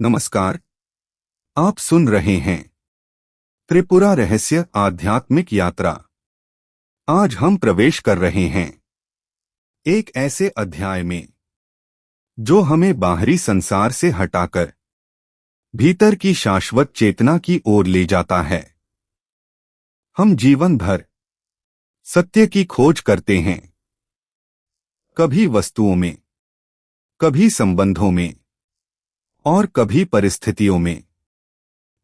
नमस्कार। आप सुन रहे हैं त्रिपुरा रहस्य आध्यात्मिक यात्रा। आज हम प्रवेश कर रहे हैं एक ऐसे अध्याय में जो हमें बाहरी संसार से हटाकर भीतर की शाश्वत चेतना की ओर ले जाता है। हम जीवन भर सत्य की खोज करते हैं, कभी वस्तुओं में, कभी संबंधों में और कभी परिस्थितियों में।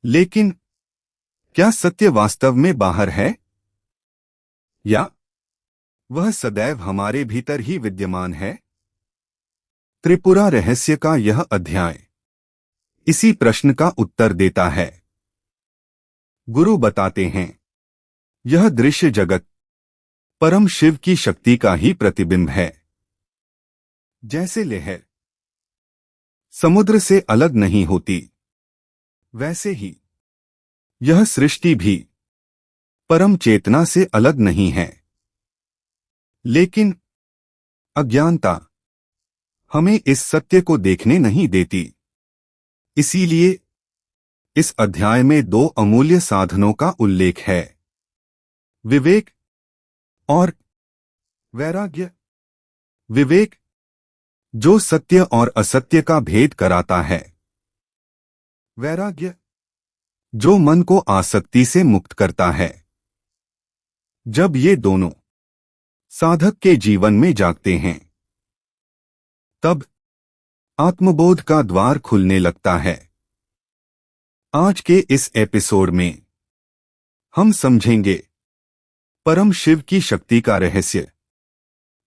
लेकिन क्या सत्य वास्तव में बाहर है, या वह सदैव हमारे भीतर ही विद्यमान है? त्रिपुरा रहस्य का यह अध्याय इसी प्रश्न का उत्तर देता है। गुरु बताते हैं, यह दृश्य जगत परम शिव की शक्ति का ही प्रतिबिंब है। जैसे लहर समुद्र से अलग नहीं होती, वैसे ही यह सृष्टि भी परम चेतना से अलग नहीं है। लेकिन अज्ञानता हमें इस सत्य को देखने नहीं देती। इसीलिए इस अध्याय में दो अमूल्य साधनों का उल्लेख है, विवेक और वैराग्य। विवेक जो सत्य और असत्य का भेद कराता है, वैराग्य जो मन को आसक्ति से मुक्त करता है। जब ये दोनों साधक के जीवन में जागते हैं, तब आत्मबोध का द्वार खुलने लगता है। आज के इस एपिसोड में हम समझेंगे परम शिव की शक्ति का रहस्य,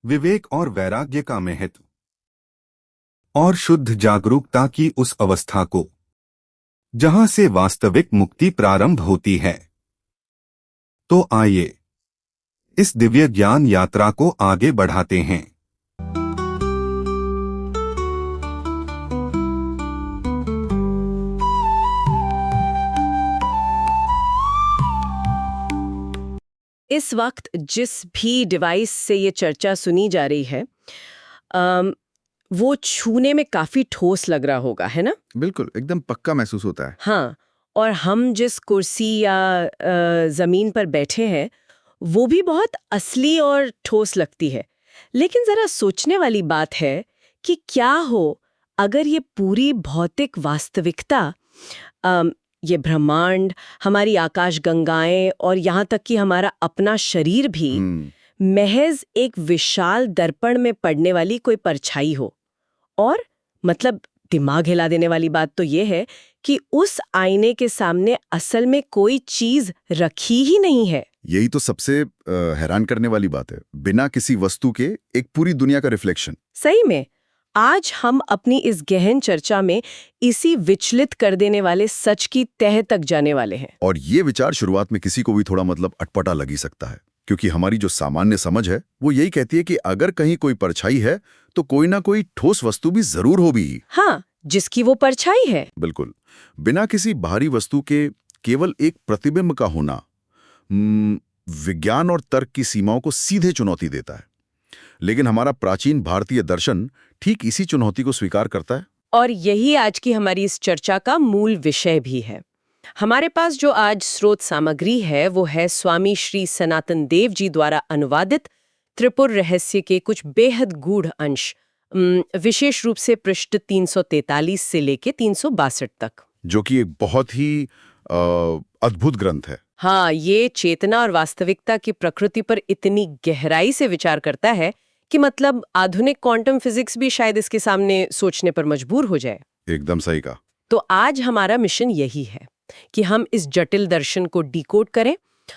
विवेक और वैराग्य का महत्व, और शुद्ध जागरूकता की उस अवस्था को जहां से वास्तविक मुक्ति प्रारंभ होती है। तो आइए इस दिव्य ज्ञान यात्रा को आगे बढ़ाते हैं। इस वक्त जिस भी डिवाइस से ये चर्चा सुनी जा रही है, वो छूने में काफी ठोस लग रहा होगा, है ना? बिल्कुल, एकदम पक्का महसूस होता है। हाँ, और हम जिस कुर्सी या जमीन पर बैठे हैं, वो भी बहुत असली और ठोस लगती है। लेकिन जरा सोचने वाली बात है कि क्या हो अगर ये पूरी भौतिक वास्तविकता, ये ब्रह्मांड, हमारी आकाश गंगाएं और यहाँ तक कि हमारा अपना शरीर भी महज एक विशाल दर्पण में पड़ने वाली कोई परछाई हो। और मतलब दिमाग हिला देने वाली बात तो ये है कि उस आईने के सामने असल में कोई चीज रखी ही नहीं है। यही तो सबसे हैरान करने वाली बात है, बिना किसी वस्तु के एक पूरी दुनिया का रिफ्लेक्शन। सही में आज हम अपनी इस गहन चर्चा में इसी विचलित कर देने वाले सच की तह तक जाने वाले हैं। और ये विचार शुरुआत में किसी को भी थोड़ा अटपटा लग ही सकता है, क्योंकि हमारी जो सामान्य समझ है वो यही कहती है कि अगर कहीं कोई परछाई है तो कोई ना कोई ठोस वस्तु भी जरूर हो भी। हाँ, जिसकी वो परछाई है। बिल्कुल, बिना किसी बाहरी वस्तु के केवल एक प्रतिबिंब का होना विज्ञान और तर्क की सीमाओं को सीधे चुनौती देता है। लेकिन हमारा प्राचीन भारतीय दर्शन ठीक इसी चुनौती को स्वीकार करता है। और यही आज की हमारी इस चर्चा का मूल विषय भी है। हमारे पास जो आज स्रोत सामग्री है वो है स्वामी श्री सनातन देव जी द्वारा अनुवादित त्रिपुर रहस्य के कुछ बेहद गूढ़ अंश, विशेष रूप से पृष्ठ 343 से लेके 362 तक, जो कि एक बहुत ही अद्भुत ग्रंथ है। हाँ, ये चेतना और वास्तविकता की प्रकृति पर इतनी गहराई से विचार करता है कि मतलब आधुनिक क्वांटम फिजिक्स भी शायद इसके सामने सोचने पर मजबूर हो जाए। एकदम सही कहा। तो आज हमारा मिशन यही है कि हम इस जटिल दर्शन को डिकोड करें।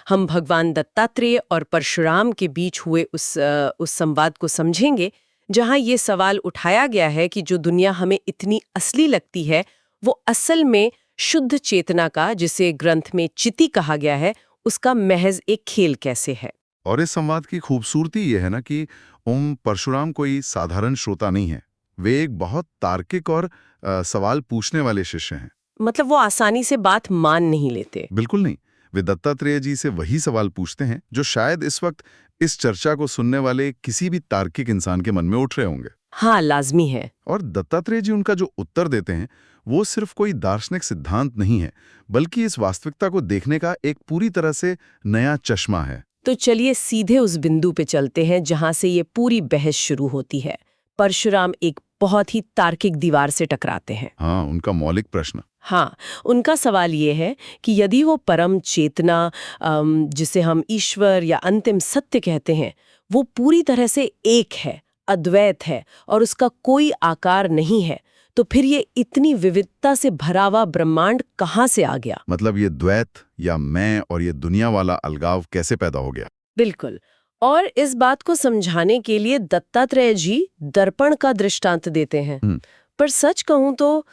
हम भगवान दत्तात्रेय और परशुराम के बीच हुए उस संवाद को समझेंगे, जहां ये सवाल उठाया गया है कि जो दुनिया हमें इतनी असली लगती है वो असल में शुद्ध चेतना का, जिसे ग्रंथ में चिति कहा गया है, उसका महज एक खेल कैसे है। और इस संवाद की खूबसूरती ये है ना कि ओम परशुराम कोई साधारण श्रोता नहीं है। वे एक बहुत तार्किक और सवाल पूछने वाले शिष्य हैं। मतलब वो आसानी से बात मान नहीं लेते। बिल्कुल नहीं, वे दत्तात्रेय जी से वही सवाल पूछते हैं जो शायद इस वक्त इस चर्चा को सुनने वाले किसी भी तार्किक इंसान के मन में उठ रहे होंगे। हाँ, लाजमी है। और दत्तात्रेय जी उनका जो उत्तर देते हैं वो सिर्फ कोई दार्शनिक सिद्धांत नहीं है, बल्कि इस वास्तविकता को देखने का एक पूरी तरह से नया चश्मा है। तो चलिए सीधे उस बिंदु पे चलते हैं जहां से ये पूरी बहस शुरू होती है। परशुराम एक बहुत ही तार्किक दीवार से टकराते हैं। हाँ, उनका मौलिक प्रश्न। हाँ, उनका सवाल ये है कि यदि वो परम चेतना, जिसे हम ईश्वर या अंतिम सत्य कहते हैं, वो पूरी तरह से एक है, अद्वैत है और उसका कोई आकार नहीं है, तो फिर ये इतनी विविधता से भरा हुआ ब्रह्मांड कहाँ से आ गया? मतलब ये द्वैत या मैं और ये दुनिया वाला अलगाव कैसे पैदा हो गया? बिल्कुल। और इस बात को समझाने के लिए दत्तात्रेय जी दर्पण का दृष्टांत देते हैं। पर सच कहूं तो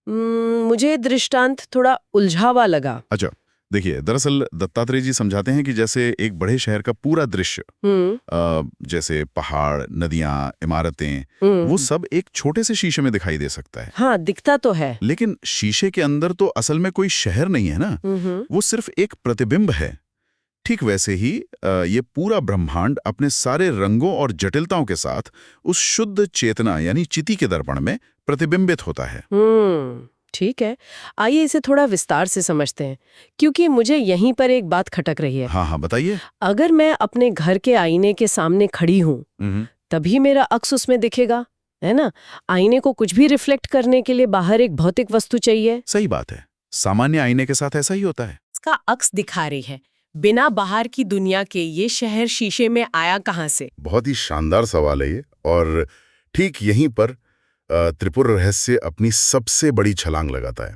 मुझे दृष्टांत थोड़ा उलझावा लगा। अच्छा, देखिए, दरअसल दत्तात्रेय जी समझाते हैं कि जैसे एक बड़े शहर का पूरा दृश्य, जैसे पहाड़, नदियां, इमारतें, वो सब एक छोटे से शीशे में दिखाई दे सकता है। हाँ, दिखता तो है। लेकिन शीशे के अंदर तो असल में कोई शहर नहीं है ना, वो सिर्फ एक प्रतिबिंब है। ठीक वैसे ही ये पूरा ब्रह्मांड अपने सारे रंगों और जटिलताओं के साथ उस शुद्ध चेतना यानी चिति के दर्पण में प्रतिबिंबित होता है। ठीक है, आइए इसे थोड़ा विस्तार से समझते हैं, क्योंकि मुझे यहीं पर एक बात खटक रही है। हाँ, बताइए। अगर मैं अपने घर के आईने के सामने खड़ी हूँ, तभी मेरा अक्स उसमें दिखेगा, है ना? आईने को कुछ भी रिफ्लेक्ट करने के लिए बाहर एक भौतिक वस्तु चाहिए। सही बात है, सामान्य आईने के साथ ऐसा ही होता है। इसका अक्स दिखा रही है, बिना बाहर की दुनिया के ये शहर शीशे में आया कहाँ से? बहुत ही शानदार सवाल है ये, और ठीक यहीं पर त्रिपुर रहस्य अपनी सबसे बड़ी छलांग लगाता है।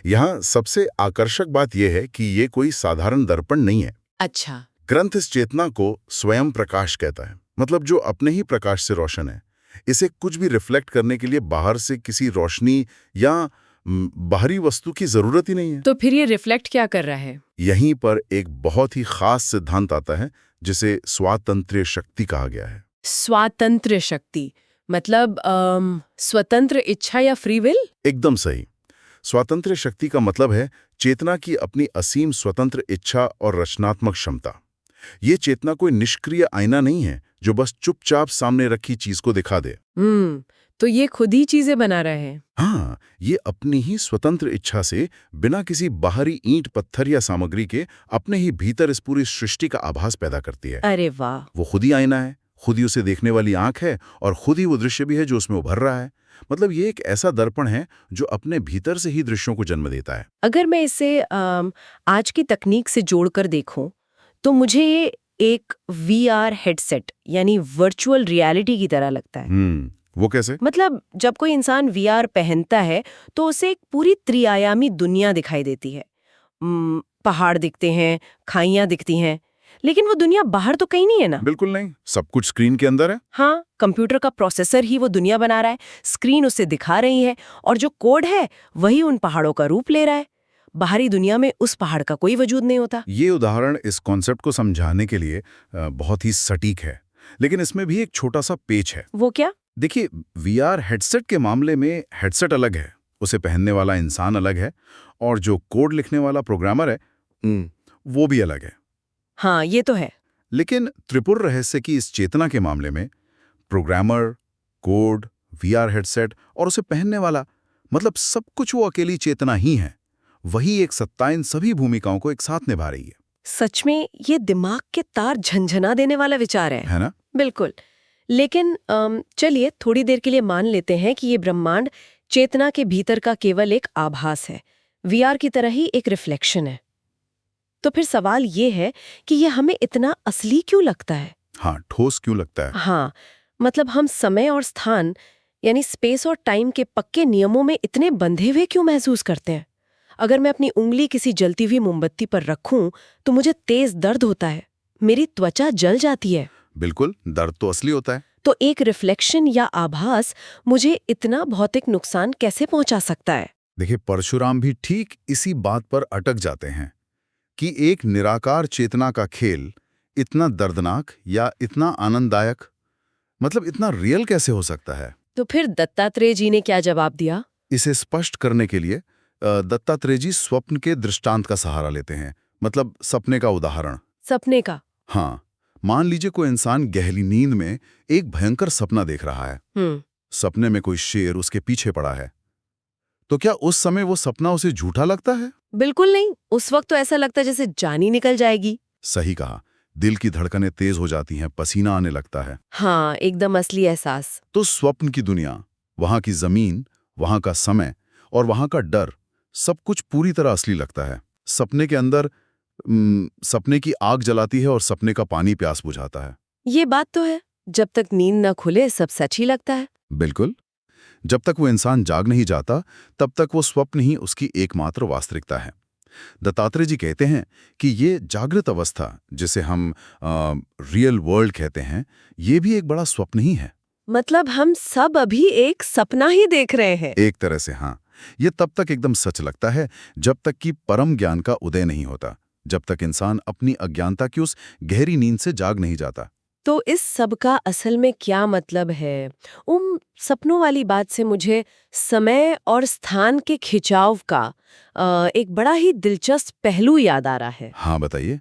यहाँ सबसे आकर्षक बात यह है कि ये कोई साधारण दर्पण नहीं है। अच्छा। ग्रंथ इस चेतना को स्वयं प्रकाश कहता है, मतलब जो अपने ही प्रकाश से रोशन है। इसे कुछ भी रिफ्लेक्ट करने के लिए बाहर से किसी रोशनी या बाहरी वस्तु की जरूरत ही नहीं है। तो फिर ये रिफ्लेक्ट क्या कर रहा है? यहीं पर एक बहुत ही खास सिद्धांत आता है जिसे स्वातंत्र्य शक्ति कहा गया है। स्वातंत्र्य शक्ति मतलब स्वतंत्र इच्छा या फ्री विल? एकदम सही। स्वातंत्र्य शक्ति का मतलब है चेतना की अपनी असीम स्वतंत्र इच्छा और रचनात्मक क्षमता। ये चेतना कोई निष्क्रिय आईना नहीं है जो बस चुपचाप सामने रखी चीज को दिखा दे। तो ये खुद ही चीजें बना रहे हैं। हाँ, ये अपनी ही स्वतंत्र इच्छा से बिना किसी बाहरी ईंट पत्थर या सामग्री के अपने ही भीतर इस पूरी सृष्टि का आभास पैदा करती है। अरे वाह! वो खुद ही आईना है, खुद ही उसे देखने वाली आंख है और खुद ही वो दृश्य भी है जो उसमें उभर रहा है। मतलब ये एक ऐसा दर्पण है जो अपने भीतर से ही दृश्यों को जन्म देता है। अगर मैं इसे आज की तकनीक से जोड़कर देखूं, तो मुझे ये एक VR हेडसेट यानी वर्चुअल रियलिटी की तरह लगता है। वो कैसे? मतलब जब कोई इंसान VR पहनता है तो उसे एक पूरी त्रिआयामी दुनिया दिखाई देती है। पहाड़ दिखते हैं, खाइयां दिखती हैं, लेकिन वो दुनिया बाहर तो कहीं नहीं है ना? बिल्कुल नहीं, सब कुछ स्क्रीन के अंदर है। हाँ, कंप्यूटर का प्रोसेसर ही वो दुनिया बना रहा है, स्क्रीन उसे दिखा रही है और जो कोड है वही उन पहाड़ों का रूप ले रहा है। बाहरी दुनिया में उस पहाड़ का कोई वजूद नहीं होता। ये उदाहरण इस कॉन्सेप्ट को समझाने के लिए बहुत ही सटीक है, लेकिन इसमें भी एक छोटा सा पेच है। वो क्या? देखिए, VR हेडसेट के मामले में हेडसेट अलग है, उसे पहनने वाला इंसान अलग है, और जो कोड लिखने वाला प्रोग्रामर है वो भी अलग है। हाँ, ये तो है। लेकिन त्रिपुर रहस्य की इस चेतना के मामले में प्रोग्रामर, कोड, VR हेडसेट और उसे पहनने वाला, मतलब सब कुछ वो अकेली चेतना ही है। वही एक सत्ता इन सभी भूमिकाओं को एक साथ निभा रही है। सच में ये दिमाग के तार झंझना देने वाला विचार है ना? बिल्कुल। लेकिन चलिए थोड़ी देर के लिए मान लेते हैं कि ये ब्रह्मांड चेतना के भीतर का केवल एक आभास है, VR की तरह ही एक रिफ्लेक्शन है। तो फिर सवाल ये है कि ये हमें इतना असली क्यों लगता है? हाँ, ठोस क्यों लगता है? हाँ, मतलब हम समय और स्थान यानी स्पेस और टाइम के पक्के नियमों में इतने बंधे हुए क्यों महसूस करते हैं? अगर मैं अपनी उंगली किसी जलती हुई मोमबत्ती पर रखूं तो मुझे तेज दर्द होता है, मेरी त्वचा जल जाती है। बिल्कुल, दर्द तो असली होता है। तो एक रिफ्लेक्शन या आभास मुझे इतना भौतिक नुकसान कैसे पहुंचा सकता है? देखिए, परशुराम भी ठीक इसी बात पर अटक जाते हैं कि एक निराकार चेतना का खेल इतना दर्दनाक या इतना आनंददायक, मतलब इतना रियल कैसे हो सकता है? तो फिर दत्तात्रेय जी ने क्या जवाब दिया? इसे स्पष्ट करने के लिए दत्तात्रेय जी स्वप्न के दृष्टांत का सहारा लेते हैं, मतलब सपने का उदाहरण। सपने का? हाँ, मान लीजिए कोई इंसान गहरी नींद में एक भयंकर सपना देख रहा है। सपने में कोई शेर उसके पीछे पड़ा है। तो क्या उस समय वो सपना उसे झूठा लगता है? बिल्कुल नहीं। उस वक्त तो ऐसा लगता है जैसे जान ही निकल जाएगी। सही कहा। दिल की धड़कनें तेज हो जाती हैं, पसीना आने लगता है। हाँ, एकदम असली एहसास। तो स्वप्न की दुनिया, वहां की जमीन, वहां का समय और वहां का डर, सब कुछ पूरी तरह असली लगता है। सपने के अंदर सपने की आग जलाती है और सपने का पानी प्यास बुझाता है। ये बात तो है। जब तक नींद न खुले सब सच ही लगता है। बिल्कुल। जब तक वो इंसान जाग नहीं जाता, तब तक वो स्वप्न ही उसकी एकमात्र वास्तविकता है। दत्तात्रेय जी कहते हैं कि ये जागृत अवस्था, जिसे हम रियल वर्ल्ड कहते हैं, ये भी एक बड़ा स्वप्न ही है। मतलब हम सब अभी एक सपना ही देख रहे हैं। एक तरह से हाँ। ये तब तक एकदम सच लगता है जब तक कि परम ज्ञान का उदय नहीं होता, जब तक इंसान अपनी अज्ञानता की उस गहरी नींद से जाग नहीं जाता। तो इस सब का असल में क्या मतलब है? उन सपनों वाली बात से मुझे समय और स्थान के खिंचाव का एक बड़ा ही दिलचस्प पहलू याद आ रहा है। हाँ, बताइए।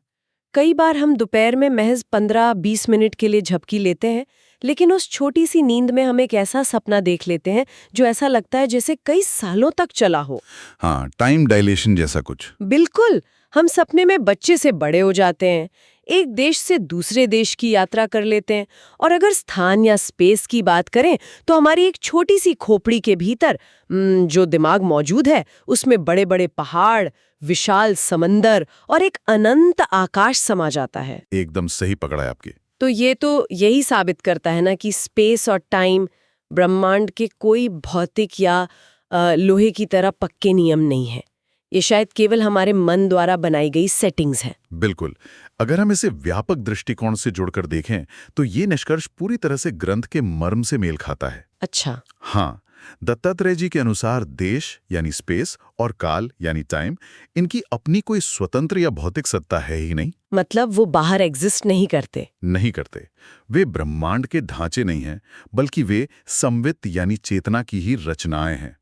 कई बार हम दोपहर में महज 15-20 मिनट के लिए झपकी लेते हैं, लेकिन उस छोटी सी नींद में हम एक ऐसा सपना देख लेते हैं जो ऐसा लगता है जैसे कई सालों तक चला हो। हाँ, टाइम डायलेशन जैसा कुछ। बिल्कुल। हम सपने में बच्चे से बड़े हो जाते हैं, एक देश से दूसरे देश की यात्रा कर लेते हैं, और अगर स्थान या स्पेस की बात करें तो हमारी एक छोटी सी खोपड़ी के भीतर जो दिमाग मौजूद है, उसमें बड़े बड़े पहाड़, विशाल समंदर और एक अनंत आकाश समा जाता है। एकदम सही पकड़ा है आपकी। तो ये तो यही साबित करता है ना कि स्पेस और टाइम, ब्रह्मांड के कोई भौतिक या लोहे की तरह पक्के नियम नहीं है। ये शायद केवल हमारे मन द्वारा बनाई गई सेटिंग्स हैं। बिल्कुल। अगर हम इसे व्यापक दृष्टिकोण से जोड़कर देखें तो ये निष्कर्ष पूरी तरह से ग्रंथ के मर्म से मेल खाता है। अच्छा। हाँ, दत्तात्रेय जी के अनुसार देश यानी स्पेस और काल यानी टाइम, इनकी अपनी कोई स्वतंत्र या भौतिक सत्ता है ही नहीं। मतलब वो बाहर एग्जिस्ट नहीं करते? नहीं करते। वे ब्रह्मांड के ढांचे नहीं हैं, बल्कि वे संवित यानी चेतना की ही रचनाएं हैं।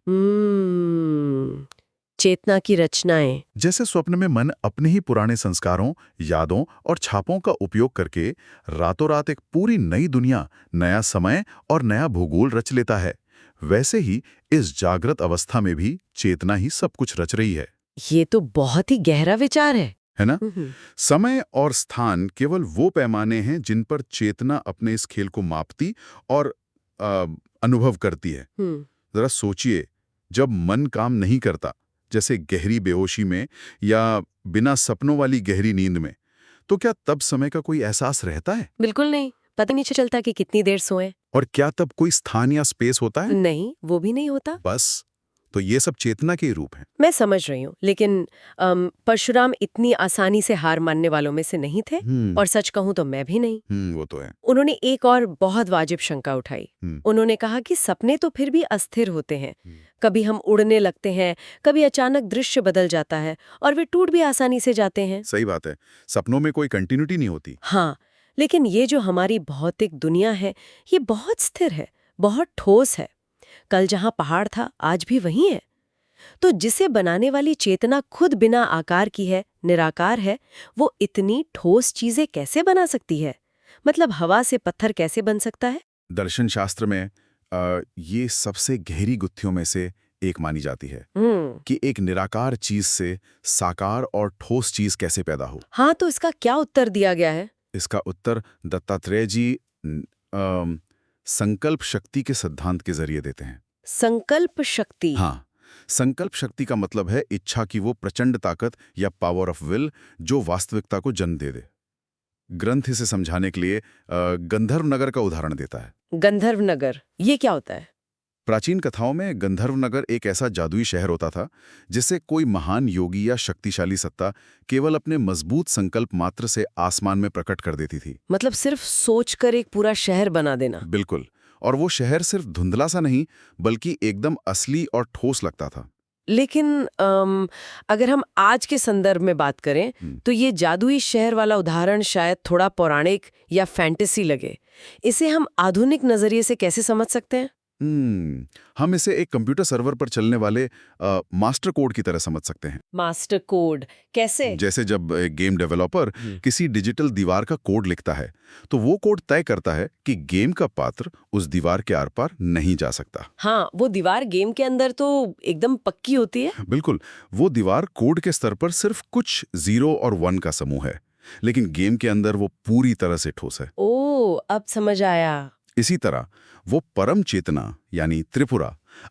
चेतना की रचनाएं। जैसे स्वप्न में मन अपने ही पुराने संस्कारों, यादों और छापों का उपयोग करके रातों रात एक पूरी नई दुनिया, नया समय और नया भूगोल रच लेता है, वैसे ही इस जागृत अवस्था में भी चेतना ही सब कुछ रच रही है। ये तो बहुत ही गहरा विचार है ना? समय और स्थान केवल वो पैमाने हैं जिन पर चेतना अपने इस खेल को मापती और अनुभव करती है। जरा सोचिए, जब मन काम नहीं करता, जैसे गहरी बेहोशी में या बिना सपनों वाली गहरी नींद में, तो क्या तब समय का कोई एहसास रहता है? बिल्कुल नहीं। पता नहीं चलता कि कितनी देर सोए। और क्या तब कोई स्थान या स्पेस होता है? नहीं, वो भी नहीं होता। बस, तो ये सब चेतना के रूप हैं। मैं समझ रही हूँ, लेकिन परशुराम इतनी आसानी से हार मानने वालों में से नहीं थे, और सच कहूँ तो मैं भी नहीं। वो तो है। उन्होंने एक और बहुत वाजिब शंका उठाई। उन्होंने कहा कि सपने तो फिर भी अस्थिर होते हैं। कभी हम उड़ने लगते हैं, कभी अचानक दृश्य बदल जाता है, और वे टूट भी आसानी से जाते हैं। सही बात है, सपनों में कोई कंटिन्यूटी नहीं होती। हाँ, लेकिन ये जो हमारी भौतिक दुनिया है, ये बहुत स्थिर है, बहुत ठोस है। कल जहां पहाड़ था, आज भी वही है। तो जिसे बनाने वाली चेतना खुद बिना आकार की है, निराकार है, वो इतनी ठोस चीजें कैसे बना सकती है? मतलब हवा से पत्थर कैसे बन सकता है? दर्शन शास्त्र में ये सबसे गहरी गुत्थियों में से एक मानी जाती है कि एक निराकार चीज से साकार और ठोस चीज कैसे पैदा हो। हाँ, तो इसका क्या उत्तर दिया गया है? इसका उत्तर दत्तात्रेय जी संकल्प शक्ति के सिद्धांत के जरिए देते हैं। संकल्प शक्ति? हाँ, संकल्प शक्ति का मतलब है इच्छा की वो प्रचंड ताकत या पावर ऑफ विल जो वास्तविकता को जन्म दे दे। ग्रंथ इसे समझाने के लिए गंधर्व नगर का उदाहरण देता है। गंधर्व नगर, ये क्या होता है? प्राचीन कथाओं में गंधर्व नगर एक ऐसा जादुई शहर होता था जिसे कोई महान योगी या शक्तिशाली सत्ता केवल अपने मजबूत संकल्प मात्र से आसमान में प्रकट कर देती थी। मतलब सिर्फ सोचकर एक पूरा शहर बना देना? बिल्कुल। और वो शहर सिर्फ धुंधला सा नहीं, बल्कि एकदम असली और ठोस लगता था। लेकिन अगर हम आज के संदर्भ में बात करें तो ये जादुई शहर वाला उदाहरण शायद थोड़ा पौराणिक या फैंटेसी लगे। इसे हम आधुनिक नजरिए से कैसे समझ सकते हैं? हम इसे एक कंप्यूटर सर्वर पर चलने वाले मास्टर कोड की तरह समझ सकते हैं। मास्टर कोड कैसे? जैसे जब एक गेम डेवलपर किसी डिजिटल दीवार का कोड लिखता है, तो वो कोड तय करता है कि गेम का पात्र उस दीवार के आर पार नहीं जा सकता। हाँ, वो दीवार गेम के अंदर तो एकदम पक्की होती है। बिल्कुल, वो दीवार कोड के स्तर पर सिर्फ कुछ 0 और 1 का समूह है, लेकिन गेम के अंदर वो पूरी तरह से ठोस है। ओह, अब समझ आया। इसी तरह वो परम चेतना यानी त्रिपुरा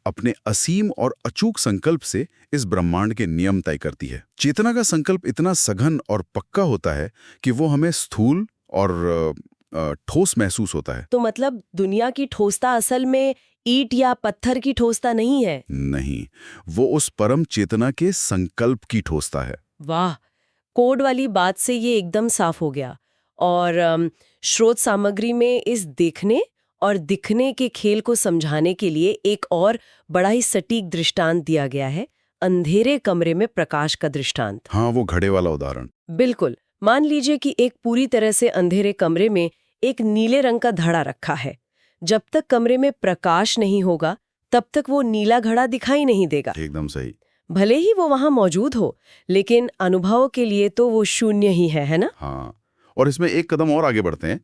अपने असीम और अचूक संकल्प से इस ब्रह्मांड के नियम तय करती है। चेतना का संकल्प इतना सघन और पक्का होता है कि वो हमें स्थूल और ठोस महसूस होता है। तो मतलब दुनिया की ठोसता असल में ईंट या पत्थर की ठोसता नहीं है? नहीं, वो उस परम चेतना के संकल्प की ठोसता है। वाह, कोड वाली बात से ये एकदम साफ हो गया। और स्रोत सामग्री में इस देखने और दिखने के खेल को समझाने के लिए एक और बड़ा ही सटीक दृष्टांत दिया गया है, अंधेरे कमरे में प्रकाश का दृष्टांत। हाँ, वो घड़े वाला उदाहरण। बिल्कुल। मान लीजिए कि एक पूरी तरह से अंधेरे कमरे में एक नीले रंग का धड़ा रखा है। जब तक कमरे में प्रकाश नहीं होगा, तब तक वो नीला घड़ा दिखाई नहीं देगा। एकदम सही। भले ही वो वहां मौजूद हो, लेकिन अनुभव के लिए तो वो शून्य ही है ना? हाँ, और इसमें एक कदम और आगे बढ़ते हैं।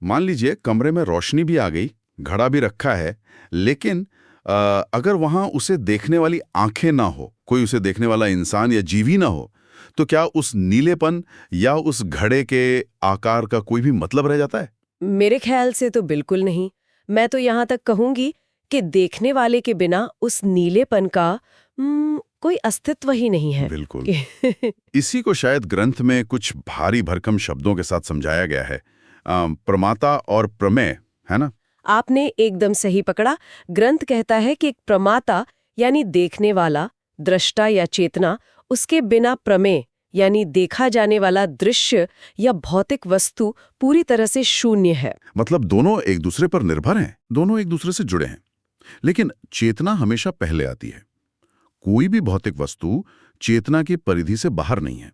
मान लीजिए कमरे में रोशनी भी आ गई, घड़ा भी रखा है, लेकिन अगर वहां उसे देखने वाली आंखें ना हो, कोई उसे देखने वाला इंसान या जीवी ना हो, तो क्या उस नीलेपन या उस घड़े के आकार का कोई भी मतलब रह जाता है? मेरे ख्याल से तो बिल्कुल नहीं। मैं तो यहाँ तक कहूंगी कि देखने वाले के बिना उस नीलेपन का कोई अस्तित्व ही नहीं है। बिल्कुल। इसी को शायद ग्रंथ में कुछ भारी भरकम शब्दों के साथ समझाया गया है, प्रमाता और प्रमेय, है ना? आपने एकदम सही पकड़ा। ग्रंथ कहता है कि एक प्रमाता यानी देखने वाला, दृष्टा या चेतना, उसके बिना प्रमेय यानी देखा जाने वाला दृश्य या भौतिक वस्तु पूरी तरह से शून्य है। मतलब दोनों एक दूसरे पर निर्भर हैं, दोनों एक दूसरे से जुड़े हैं, लेकिन चेतना हमेशा पहले आती है। कोई भी भौतिक वस्तु चेतना की परिधि से बाहर नहीं है।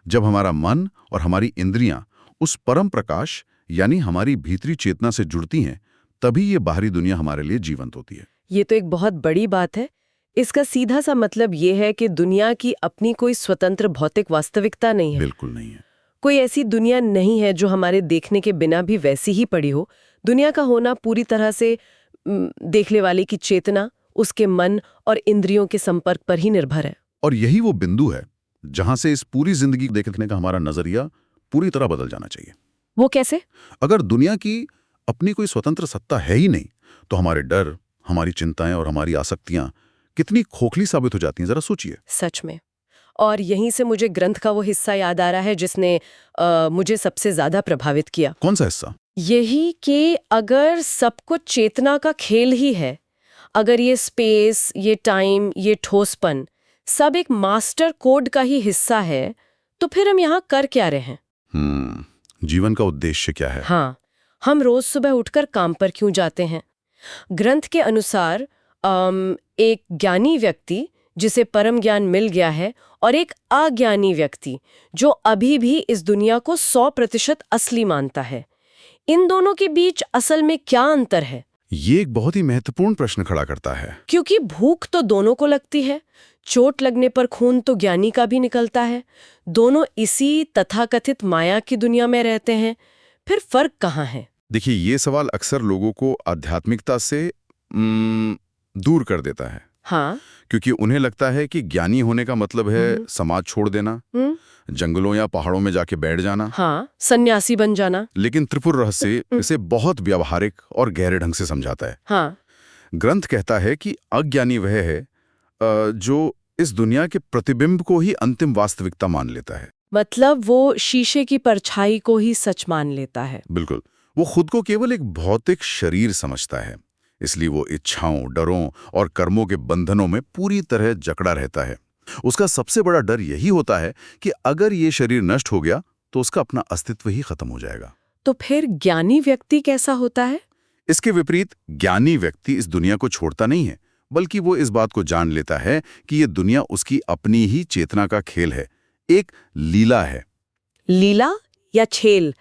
जब हमारा मन और हमारी इंद्रियां उस परम प्रकाश यानी हमारी भीतरी चेतना से जुड़ती हैं, तभी ये बाहरी दुनिया हमारे लिए जीवंत होती है। ये तो एक बहुत बड़ी बात है। इसका सीधा सा मतलब ये है कि दुनिया की अपनी कोई स्वतंत्र भौतिक वास्तविकता नहीं है। बिल्कुल नहीं है। कोई ऐसी दुनिया नहीं है जो हमारे देखने के बिना भी वैसी ही पड़ी हो। दुनिया का होना पूरी तरह से देखने वाले की चेतना, उसके मन और इंद्रियों के संपर्क पर ही निर्भर है। और यही वो बिंदु है जहां से इस पूरी जिंदगी देखने का हमारा नजरिया पूरी तरह बदल जाना चाहिए। वो कैसे? अगर दुनिया की अपनी कोई स्वतंत्र सत्ता है ही नहीं, तो हमारे डर, हमारी चिंताएं और हमारी आसक्तियां कितनी खोखली साबित हो जाती हैं, जरा सोचिए। सच में। और यहीं से मुझे ग्रंथ का वो हिस्सा याद आ रहा है जिसने मुझे सबसे ज्यादा प्रभावित किया। कौन सा हिस्सा? यही कि अगर सब कुछ चेतना का खेल ही है, अगर ये स्पेस, ये टाइम, ये ठोसपन सब एक मास्टर कोड का ही हिस्सा है, तो फिर हम यहाँ कर क्या रहे हैं? जीवन का उद्देश्य क्या है? हाँ, हम रोज सुबह उठकर काम पर क्यों जाते हैं? ग्रंथ के अनुसार एक ज्ञानी व्यक्ति जिसे परम ज्ञान मिल गया है और एक अज्ञानी व्यक्ति जो अभी भी इस दुनिया को 100% असली मानता है, इन दोनों के बीच असल में क्या अंतर है? ये एक बहुत ही महत्वपूर्ण प्रश्न खड़ा करता है। क्योंकि भूख तो दोनों को लगती है, चोट लगने पर खून तो ज्ञानी का भी निकलता है। दोनों इसी तथाकथित माया की दुनिया में रहते हैं, फिर फर्क कहाँ है? देखिए, ये सवाल अक्सर लोगों को आध्यात्मिकता से दूर कर देता है। हाँ, क्योंकि उन्हें लगता है कि ज्ञानी होने का मतलब है समाज छोड़ देना, जंगलों या पहाड़ों में जाके बैठ जाना, हाँ, सन्यासी बन जाना। लेकिन त्रिपुर रहस्य इसे बहुत व्यावहारिक और गहरे ढंग से समझाता है। हाँ, ग्रंथ कहता है कि अज्ञानी वह है जो इस दुनिया के प्रतिबिंब को ही अंतिम वास्तविकता मान लेता है। मतलब वो शीशे की परछाई को ही सच मान लेता है। बिल्कुल, वो खुद को केवल एक भौतिक शरीर समझता है, इसलिए वो इच्छाओं, डरों और कर्मों के बंधनों में पूरी तरह जकड़ा रहता है। उसका सबसे बड़ा डर यही होता है कि अगर ये शरीर नष्ट हो गया तो उसका अपना अस्तित्व ही खत्म हो जाएगा। तो फिर ज्ञानी व्यक्ति कैसा होता है? इसके विपरीत ज्ञानी व्यक्ति इस दुनिया को छोड़ता नहीं है, बल्कि वो इस बात को जान लेता है कि ये दुनिया उसकी अपनी ही चेतना का खेल है, एक लीला है। लीला या खेल?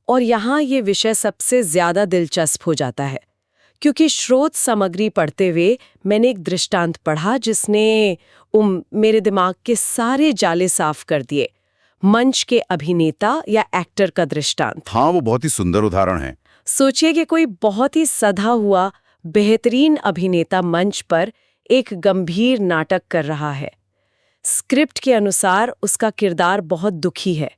और यहाँ ये विषय सबसे ज्यादा दिलचस्प हो जाता है, क्योंकि स्रोत सामग्री पढ़ते हुए मैंने एक दृष्टांत पढ़ा जिसने मेरे दिमाग के सारे जाले साफ कर दिए। मंच के अभिनेता या एक्टर का दृष्टांत। हाँ, वो बहुत ही सुंदर उदाहरण है। सोचिए कि कोई बहुत ही सधा हुआ बेहतरीन अभिनेता मंच पर एक गंभीर नाटक कर रहा है। स्क्रिप्ट के अनुसार उसका किरदार बहुत दुखी है।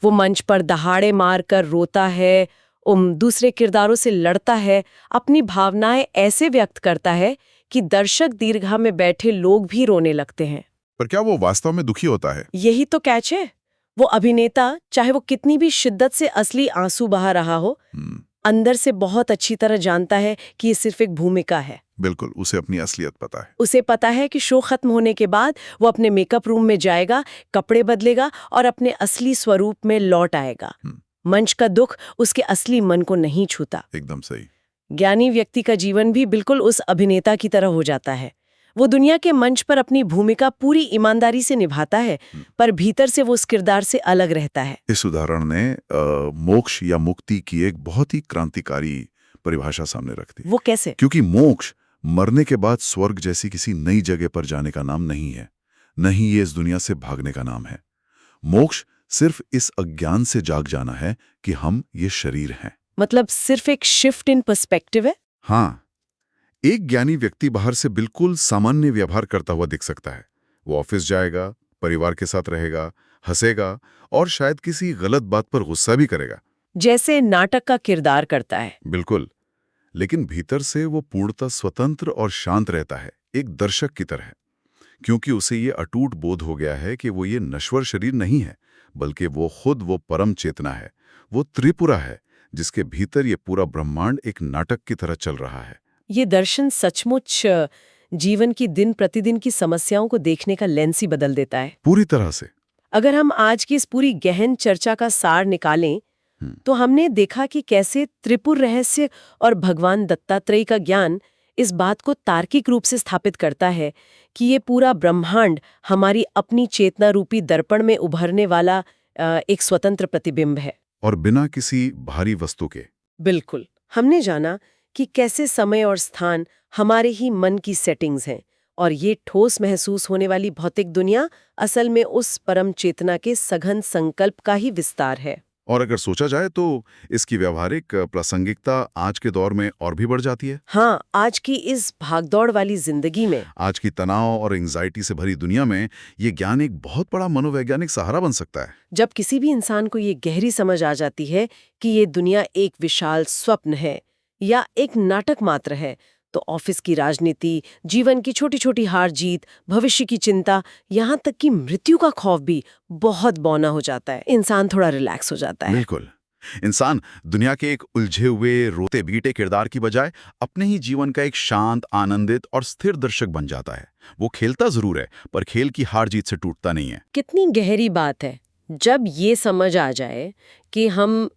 वो मंच पर दहाड़े मारकर रोता है, दूसरे किरदारों से लड़ता है, अपनी भावनाएं ऐसे व्यक्त करता है कि दर्शक दीर्घा में बैठे लोग भी रोने लगते हैं। पर क्या वो वास्तव में दुखी होता है? यही तो कैच है। वो अभिनेता, चाहे वो कितनी भी शिद्दत से असली आंसू बहा रहा हो, अंदर से बहुत अच्छी तरह जानता है कि ये सिर्फ एक भूमिका है। बिल्कुल, उसे अपनी असलियत पता है। उसे पता है कि शो खत्म होने के बाद वो अपने मेकअप रूम में जाएगा, कपड़े बदलेगा और अपने असली स्वरूप में लौट आएगा। मंच का दुख उसके असली मन को नहीं छूता। एकदम सही। ज्ञानी व्यक्ति का जीवन भी बिल्कुल उस अभिनेता की तरह हो जाता है। वो दुनिया के मंच पर अपनी भूमिका पूरी ईमानदारी से निभाता है, पर भीतर से वो उस किरदार से अलग रहता है। इस उदाहरण ने मोक्ष या मुक्ति की एक बहुत ही क्रांतिकारी परिभाषा सामने रख दी। वो कैसे? क्योंकि मोक्ष मरने के बाद स्वर्ग जैसी किसी नई जगह पर जाने का नाम नहीं है, नहीं ये इस दुनिया से भागने का नाम है। मोक्ष सिर्फ इस अज्ञान से जाग जाना है कि हम ये शरीर हैं। मतलब सिर्फ एक शिफ्ट इन पर्सपेक्टिव है? हाँ, एक ज्ञानी व्यक्ति बाहर से बिल्कुल सामान्य व्यवहार करता हुआ दिख सकता है। वो ऑफिस जाएगा, परिवार के साथ रहेगा, हंसेगा और शायद किसी गलत बात पर गुस्सा भी करेगा, जैसे नाटक का किरदार करता है। बिल्कुल। लेकिन भीतर से वो पूर्णतः स्वतंत्र और शांत रहता है, एक दर्शक की तरह, क्योंकि उसे ये अटूट बोध हो गया है कि वो ये नश्वर शरीर नहीं है, बल्कि वो खुद वो परम चेतना है, वो त्रिपुरा है, जिसके भीतर ये पूरा ब्रह्मांड एक नाटक की तरह चल रहा है। ये दर्शन सचमुच जीवन की दिन प्रतिदिन की समस्याओं को देखने का लेंस ही बदल देता है। पूरी तरह से। अगर हम आज की इस पूरी गहन चर्चा का सार निकालें, तो हमने देखा कि कैसे त्रिपुर रहस्य और भगवान दत्तात्रेय का ज्ञान इस बात को तार्किक रूप से स्थापित करता है कि ये पूरा ब्रह्मांड हमारी अपनी चेतना रूपी दर्पण में उभरने वाला एक स्वतंत्र प्रतिबिंब है, और बिना किसी भारी वस्तु के। बिल्कुल। हमने जाना कि कैसे समय और स्थान हमारे ही मन की सेटिंग्स हैं, और ये ठोस महसूस होने वाली भौतिक दुनिया असल में उस परम चेतना के सघन संकल्प का ही विस्तार है। और अगर सोचा जाए तो इसकी व्यवहारिक प्रासंगिकता आज के दौर में और भी बढ़ जाती है। हाँ, आज की इस भागदौड़ वाली जिंदगी में, आज की तनाव और एंजाइटी से भरी दुनिया में ये ज्ञान एक बहुत बड़ा मनोवैज्ञानिक सहारा बन सकता है। जब किसी भी इंसान को ये गहरी समझ आ जाती है कि ये दुनिया एक विशाल स्वप्न है या एक नाटक मात्र है, तो ऑफिस की राजनीति, जीवन की छोटी छोटी हार जीत, भविष्य की चिंता, यहाँ तक कि मृत्यु का खौफ भी बहुत बौना हो जाता है। इंसान थोड़ा रिलैक्स हो जाता है। बिल्कुल। इंसान दुनिया के एक उलझे हुए रोते बीटे किरदार की बजाय अपने ही जीवन का एक शांत, आनंदित और स्थिर दर्शक बन जाता है। वो खेलता जरूर है, पर खेल की हार जीत से टूटता नहीं है। कितनी गहरी बात है जब ये समझ आ जाए कि हम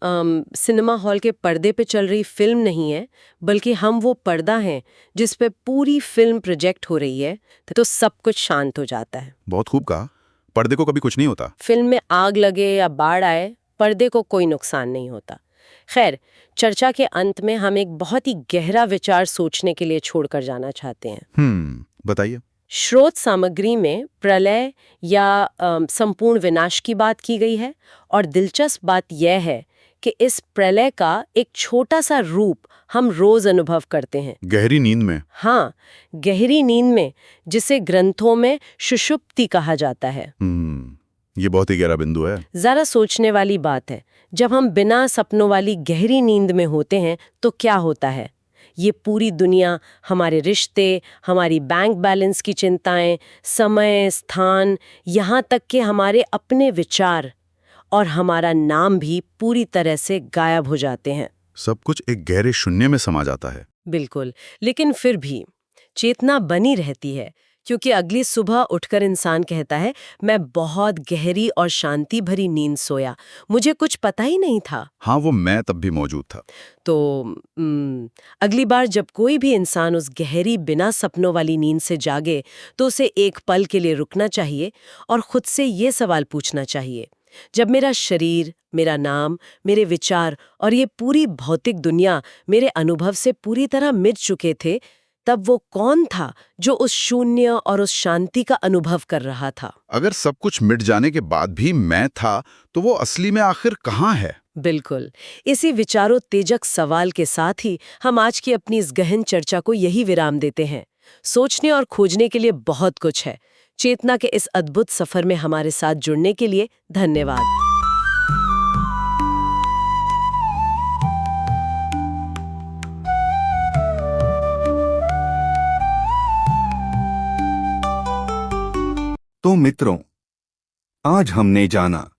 सिनेमा हॉल के पर्दे पे चल रही फिल्म नहीं है, बल्कि हम वो पर्दा हैं जिस पे पूरी फिल्म प्रोजेक्ट हो रही है, तो सब कुछ शांत हो जाता है। बहुत खूब कहा। पर्दे को कभी कुछ नहीं होता। फिल्म में आग लगे या बाढ़ आए, पर्दे को कोई नुकसान नहीं होता। खैर, चर्चा के अंत में हम एक बहुत ही गहरा विचार सोचने के लिए छोड़कर जाना चाहते हैं। बताइए। स्रोत सामग्री में प्रलय या संपूर्ण विनाश की बात की गई है, और दिलचस्प बात यह है कि इस प्रलय का एक छोटा सा रूप हम रोज अनुभव करते हैं। गहरी नींद में। हाँ, गहरी नींद में, जिसे ग्रंथों में सुषुप्ति कहा जाता है। ये बहुत ही गहरा बिंदु है। जरा सोचने वाली बात है, जब हम बिना सपनों वाली गहरी नींद में होते हैं तो क्या होता है? ये पूरी दुनिया, हमारे रिश्ते, हमारी बैंक बैलेंस की चिंताएं, समय, स्थान, यहाँ तक कि हमारे अपने विचार और हमारा नाम भी पूरी तरह से गायब हो जाते हैं। सब कुछ एक गहरे शून्य में समा जाता है। बिल्कुल। लेकिन फिर भी चेतना बनी रहती है, क्योंकि अगली सुबह उठकर इंसान कहता है, मैं बहुत गहरी और शांति भरी नींद सोया, मुझे कुछ पता ही नहीं था। हाँ, वो मैं तब भी मौजूद था। तो अगली बार जब कोई भी इंसान उस गहरी बिना सपनों वाली नींद से जागे, तो उसे एक पल के लिए रुकना चाहिए और खुद से ये सवाल पूछना चाहिए जब मेरा शरीर, मेरा नाम, मेरे विचार और ये पूरी भौतिक दुनिया मेरे अनुभव से पूरी तरह मिट चुके थे, तब वो कौन था जो उस शून्य और उस शांति का अनुभव कर रहा था? अगर सब कुछ मिट जाने के बाद भी मैं था, तो वो असली में आखिर कहाँ है? बिल्कुल। इसी विचारोत्तेजक सवाल के साथ ही हम आज की अपनी इस गहन चर्चा को यही विराम देते हैं। सोचने और खोजने के लिए बहुत कुछ है। चेतना के इस अद्भुत सफर में हमारे साथ जुड़ने के लिए धन्यवाद। तो मित्रों, आज हमने जाना,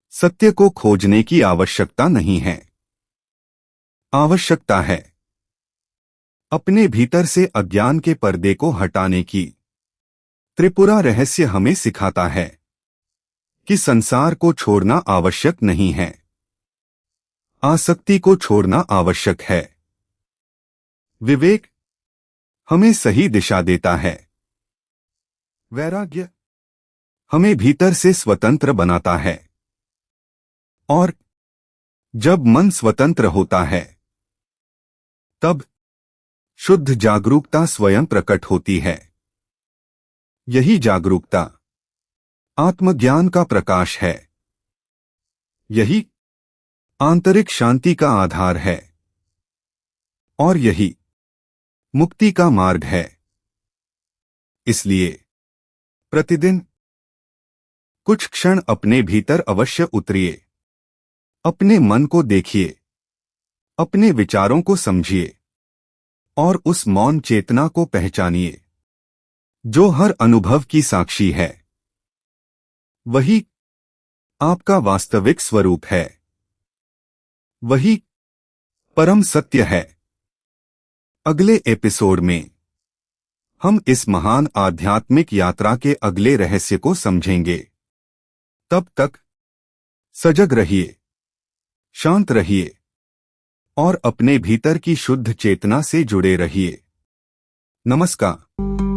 सत्य को खोजने की आवश्यकता नहीं है। आवश्यकता है अपने भीतर से अज्ञान के पर्दे को हटाने की। त्रिपुरा रहस्य हमें सिखाता है कि संसार को छोड़ना आवश्यक नहीं है, आसक्ति को छोड़ना आवश्यक है। विवेक हमें सही दिशा देता है। वैराग्य हमें भीतर से स्वतंत्र बनाता है। और जब मन स्वतंत्र होता है, तब शुद्ध जागरूकता स्वयं प्रकट होती है। यही जागरूकता आत्मज्ञान का प्रकाश है। यही आंतरिक शांति का आधार है। और यही मुक्ति का मार्ग है। इसलिए प्रतिदिन कुछ क्षण अपने भीतर अवश्य उतरिए। अपने मन को देखिए, अपने विचारों को समझिए और उस मौन चेतना को पहचानिए जो हर अनुभव की साक्षी है। वही आपका वास्तविक स्वरूप है। वही परम सत्य है। अगले एपिसोड में हम इस महान आध्यात्मिक यात्रा के अगले रहस्य को समझेंगे। तब तक सजग रहिए, शांत रहिए और अपने भीतर की शुद्ध चेतना से जुड़े रहिए। नमस्कार।